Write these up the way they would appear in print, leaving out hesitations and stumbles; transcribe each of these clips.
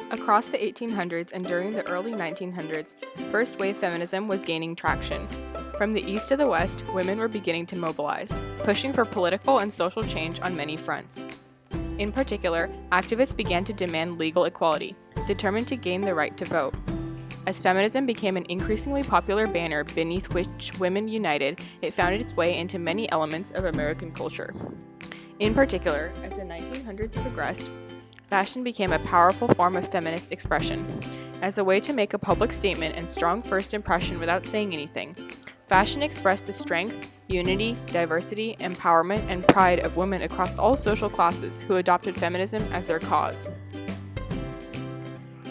Across the 1800s and during the early 1900s, first-wave feminism was gaining traction. From the east to the west, women were beginning to mobilize, pushing for political and social change on many fronts. In particular, activists began to demand legal equality, determined to gain the right to vote. As feminism became an increasingly popular banner beneath which women united, it found its way into many elements of American culture. In particular, as the 1900s progressed, fashion became a powerful form of feminist expression. As a way to make a public statement and strong first impression without saying anything, fashion expressed the strength, unity, diversity, empowerment, and pride of women across all social classes who adopted feminism as their cause.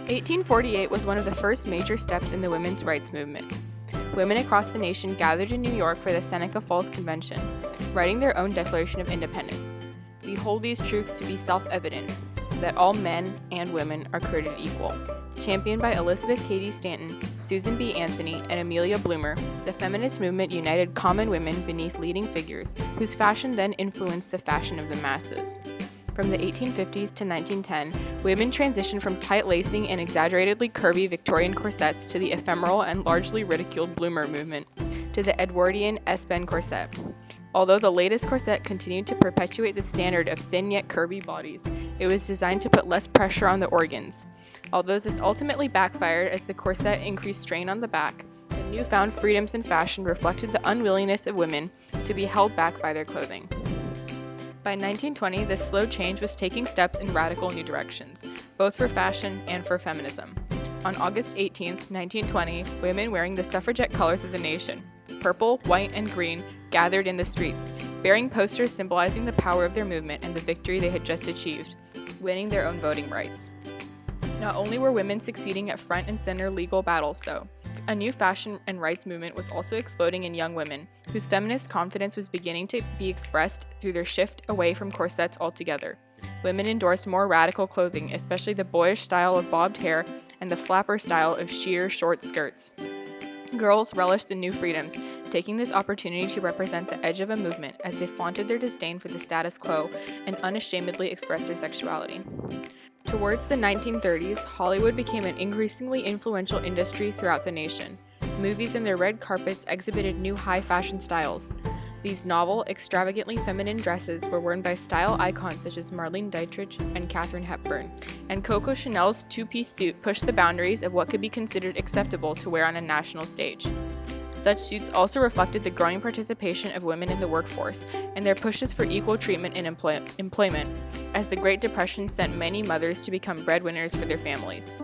1848 was one of the first major steps in the women's rights movement. Women across the nation gathered in New York for the Seneca Falls Convention, writing their own Declaration of Independence. We hold these truths to be self-evident, that all men and women are created equal. Championed by Elizabeth Cady Stanton, Susan B. Anthony, and Amelia Bloomer, the feminist movement united common women beneath leading figures whose fashion then influenced the fashion of the masses. From the 1850s to 1910, women transitioned from tight lacing and exaggeratedly curvy Victorian corsets to the ephemeral and largely ridiculed Bloomer movement, to the Edwardian S-bend corset. Although the latest corset continued to perpetuate the standard of thin yet curvy bodies, it was designed to put less pressure on the organs. Although this ultimately backfired as the corset increased strain on the back, the newfound freedoms in fashion reflected the unwillingness of women to be held back by their clothing. By 1920, this slow change was taking steps in radical new directions, both for fashion and for feminism. On August 18, 1920, women wearing the suffragette colors of the nation, purple, white, and green, gathered in the streets, bearing posters symbolizing the power of their movement and the victory they had just achieved, winning their own voting rights. Not only were women succeeding at front and center legal battles, though, a new fashion and rights movement was also exploding in young women, whose feminist confidence was beginning to be expressed through their shift away from corsets altogether. Women endorsed more radical clothing, especially the boyish style of bobbed hair and the flapper style of sheer, short skirts. Girls relished the new freedoms, taking this opportunity to represent the edge of a movement as they flaunted their disdain for the status quo and unashamedly expressed their sexuality. Towards the 1930s, Hollywood became an increasingly influential industry throughout the nation. Movies and their red carpets exhibited new high-fashion styles. These novel, extravagantly feminine dresses were worn by style icons such as Marlene Dietrich and Katharine Hepburn, and Coco Chanel's two-piece suit pushed the boundaries of what could be considered acceptable to wear on a national stage. Such suits also reflected the growing participation of women in the workforce and their pushes for equal treatment in employment, as the Great Depression sent many mothers to become breadwinners for their families.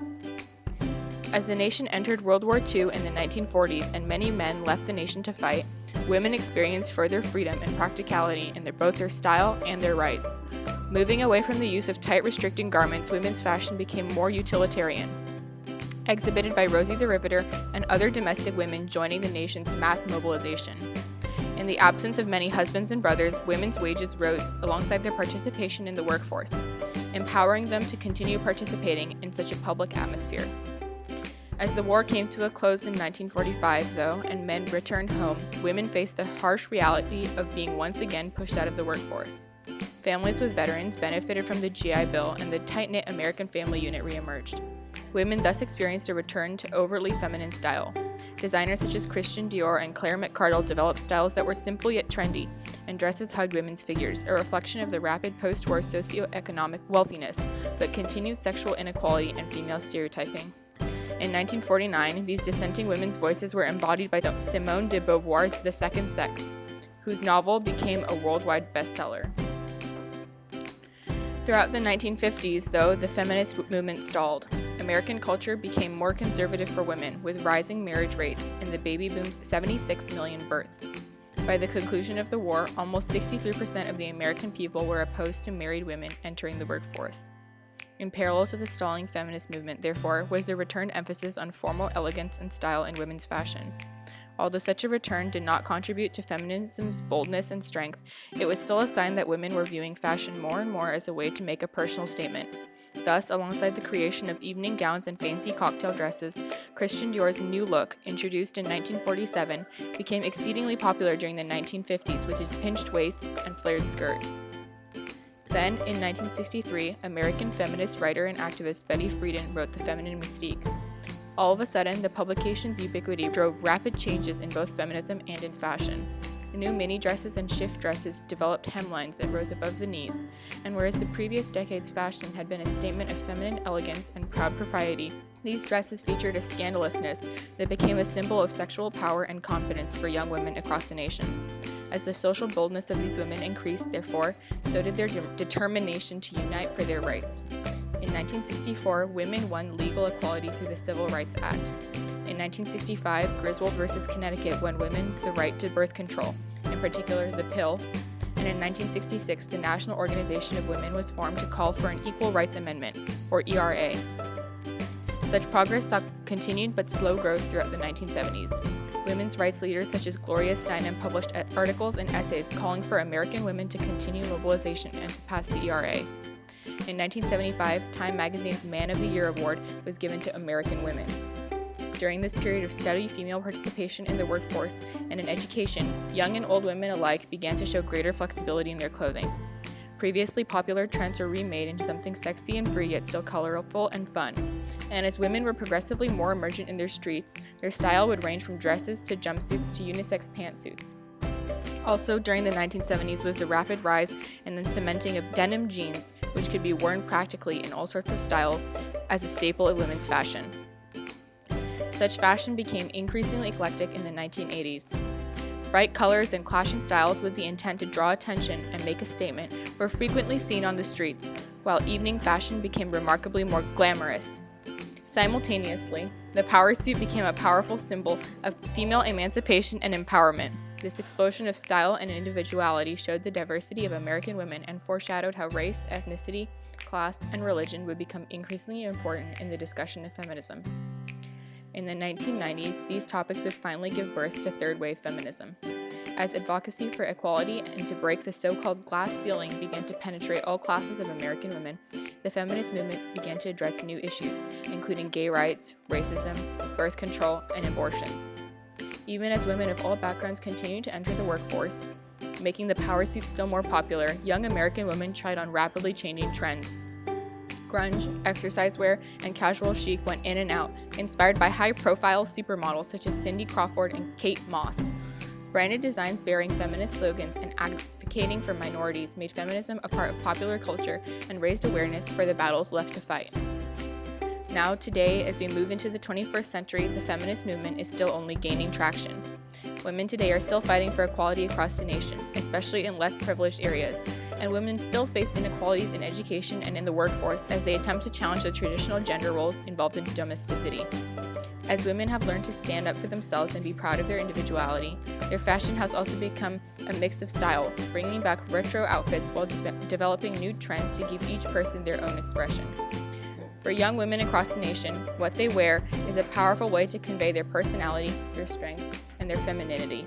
As the nation entered World War II in the 1940s and many men left the nation to fight, women experienced further freedom and practicality in both their style and their rights. Moving away from the use of tight restricting garments, women's fashion became more utilitarian, exhibited by Rosie the Riveter and other domestic women joining the nation's mass mobilization. In the absence of many husbands and brothers, women's wages rose alongside their participation in the workforce, empowering them to continue participating in such a public atmosphere. As the war came to a close in 1945, though, and men returned home, women faced the harsh reality of being once again pushed out of the workforce. Families with veterans benefited from the GI Bill, and the tight-knit American family unit reemerged. Women thus experienced a return to overtly feminine style. Designers such as Christian Dior and Claire McCardell developed styles that were simple yet trendy, and dresses hugged women's figures, a reflection of the rapid post-war socioeconomic wealthiness, but continued sexual inequality and female stereotyping. In 1949, these dissenting women's voices were embodied by Simone de Beauvoir's The Second Sex, whose novel became a worldwide bestseller. Throughout the 1950s, though, the feminist movement stalled. American culture became more conservative for women, with rising marriage rates and the baby boom's 76 million births. By the conclusion of the war, almost 63% of the American people were opposed to married women entering the workforce. In parallel to the stalling feminist movement, therefore, was the returned emphasis on formal elegance and style in women's fashion. Although such a return did not contribute to feminism's boldness and strength, it was still a sign that women were viewing fashion more and more as a way to make a personal statement. Thus, alongside the creation of evening gowns and fancy cocktail dresses, Christian Dior's new look, introduced in 1947, became exceedingly popular during the 1950s with his pinched waist and flared skirt. Then, in 1963, American feminist writer and activist Betty Friedan wrote The Feminine Mystique. All of a sudden, the publication's ubiquity drove rapid changes in both feminism and in fashion. New mini dresses and shift dresses developed hemlines that rose above the knees, and whereas the previous decade's fashion had been a statement of feminine elegance and proud propriety, these dresses featured a scandalousness that became a symbol of sexual power and confidence for young women across the nation. As the social boldness of these women increased, therefore, so did their determination to unite for their rights. In 1964, women won legal equality through the Civil Rights Act. In 1965, Griswold versus Connecticut won women the right to birth control, in particular the pill, and in 1966, the National Organization of Women was formed to call for an Equal Rights Amendment, or ERA. Such progress saw continued but slow growth throughout the 1970s. Women's rights leaders such as Gloria Steinem published articles and essays calling for American women to continue mobilization and to pass the ERA. In 1975, Time magazine's Man of the Year award was given to American women. During this period of steady female participation in the workforce and in education, young and old women alike began to show greater flexibility in their clothing. Previously popular trends were remade into something sexy and free yet still colorful and fun. And as women were progressively more emergent in their streets, their style would range from dresses to jumpsuits to unisex pantsuits. Also during the 1970s was the rapid rise and then cementing of denim jeans, which could be worn practically in all sorts of styles as a staple of women's fashion. Such fashion became increasingly eclectic in the 1980s. Bright colors and clashing styles with the intent to draw attention and make a statement were frequently seen on the streets, while evening fashion became remarkably more glamorous. Simultaneously, the power suit became a powerful symbol of female emancipation and empowerment. This explosion of style and individuality showed the diversity of American women and foreshadowed how race, ethnicity, class, and religion would become increasingly important in the discussion of feminism. In the 1990s, these topics would finally give birth to third-wave feminism. As advocacy for equality and to break the so-called glass ceiling began to penetrate all classes of American women, the feminist movement began to address new issues, including gay rights, racism, birth control, and abortions. Even as women of all backgrounds continued to enter the workforce, making the power suit still more popular, young American women tried on rapidly changing trends. Grunge, exercise wear, and casual chic went in and out, inspired by high-profile supermodels such as Cindy Crawford and Kate Moss. Branded designs bearing feminist slogans and advocating for minorities made feminism a part of popular culture and raised awareness for the battles left to fight. Now, today, as we move into the 21st century, the feminist movement is still only gaining traction. Women today are still fighting for equality across the nation, especially in less privileged areas, and women still face inequalities in education and in the workforce as they attempt to challenge the traditional gender roles involved in domesticity. As women have learned to stand up for themselves and be proud of their individuality, their fashion has also become a mix of styles, bringing back retro outfits while developing new trends to give each person their own expression. For young women across the nation, what they wear is a powerful way to convey their personality, their strength, and their femininity.